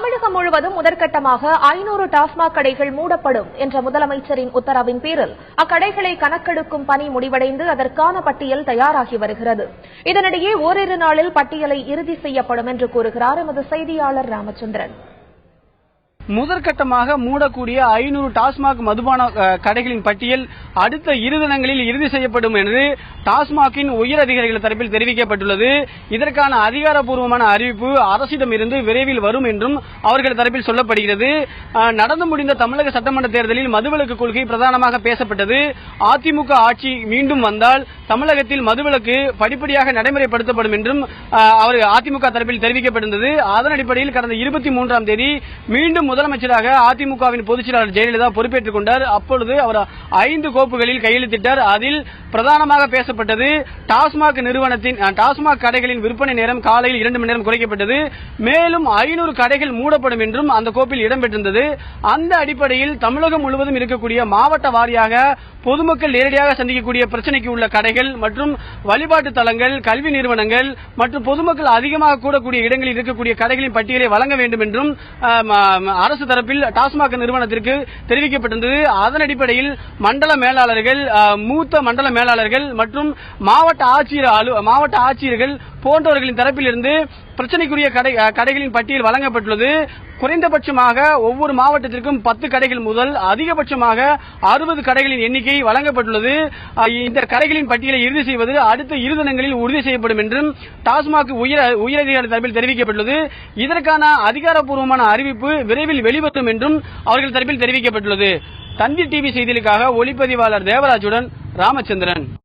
தமிழகம் முழுவதும் முதற்கட்டமாக 500 டாஸ்மாக் கடைகள் மூடப்படும் என்ற முதலமைச்சரின் உத்தரவின் பேரில் அக்கடைகளை கணக்கெடுக்கும் பணி முடிவடைந்து அதற்கான பட்டியல் தயாராகி வருகிறது. இதனிடையே ஓரிரு நாளில் பட்டியலை இறுதி செய்யப்படும் என்று கூறுகிறார் எமது செய்தியாளர் ராமச்சந்திரன். முதற்கட்டமாக மூடக்கூடிய 500 டாஸ்மாக் மதுபான கடைகளின் பட்டியல் அடுத்த 2 தினங்களில் இறுதி செய்யப்படும் என்று டாஸ்மாகின் உயர் அதிகாரிகள் தரப்பில் தெரிவிக்கப்பட்டுள்ளது. இதற்கான அதிகாரப்பூர்வமான அறிவிப்பு அரசிடம் இருந்து விரைவில் வரும் என்றும் அவர்கள் தரப்பில் சொல்லப்படுகிறது. நடந்து முடிந்த தமிழக சட்டமன்ற தேர்தலில் மதுவிலக்கு கொள்கை பிரதானமாக பேசப்பட்டது. அதிமுக ஆட்சி மீண்டும் வந்தால் தமிழகத்தில் மதுவிலக்கு படிப்படியாக நடைமுறைப்படுத்தப்படும் என்றும் அதிமுக தரப்பில் தெரிவிக்கப்பட்டிருந்தது. அதன் அடிப்படையில் கடந்த 23ஆம் தேதி மீண்டும் முதலமைச்சராக அதிமுகவின் பொதுச் செயலாளர் ஜெயலலிதா பொறுப்பேற்றுக் கொண்டார். அப்பொழுது அவர் 5 கோப்புகளில் கையெழுத்திட்டார். அதில் பிரதானமாக பேசப்பட்டது டாஸ்மாக் கடைகளின் விற்பனை நேரம் காலையில் 2 மணி நேரம் குறைக்கப்பட்டது. மேலும் 500 கடைகள் மூடப்படும் என்றும் அந்த கோப்பில் இடம்பெற்றிருந்தது. அந்த அடிப்படையில் தமிழகம் முழுவதும் இருக்கக்கூடிய மாவட்ட வாரியாக பொதுமக்கள் நேரடியாக சந்திக்கக்கூடிய பிரச்சனைக்கு உள்ள கடைகள் மற்றும் வழிபாட்டு தலங்கள், கல்வி நிறுவனங்கள் மற்றும் பொதுமக்கள் அதிகமாக கூடக்கூடிய இடங்களில் இருக்கக்கூடிய கடைகளின் பட்டியலை வழங்க வேண்டும் என்றும் அரசு தரப்பில் டாஸ்மாக் நிறுவனத்திற்கு தெரிவிக்கப்பட்டிருந்தது. அதன் அடிப்படையில் மண்டல மேலாளர்கள், மூத்த மண்டல மேலாளர்கள் மற்றும் மாவட்ட ஆட்சியர்கள் போன்றவர்களின் தரப்பிலிருந்து பிரச்சனைக்குரிய கடைகளின் பட்டியல் வழங்கப்பட்டுள்ளது. குறைந்தபட்சமாக ஒவ்வொரு மாவட்டத்திற்கும் 10 கடைகள் முதல் அதிகபட்சமாக 60 கடைகளின் எண்ணிக்கை வழங்கப்பட்டுள்ளது. இந்த கடைகளின் பட்டியலை இறுதி செய்வது அடுத்த 2 தினங்களில் உறுதி செய்யப்படும் என்றும் டாஸ்மாக் உயரதிகாரி தரப்பில் தெரிவிக்கப்பட்டுள்ளது. இதற்கான அதிகாரப்பூர்வமான அறிவிப்பு விரைவில் வெளிவரும் என்றும் அவர்கள் தரப்பில் தெரிவிக்கப்பட்டுள்ளது. தந்தி டிவி செய்திகளுக்காக ஒளிப்பதிவாளர் தேவராஜுடன் ராமச்சந்திரன்.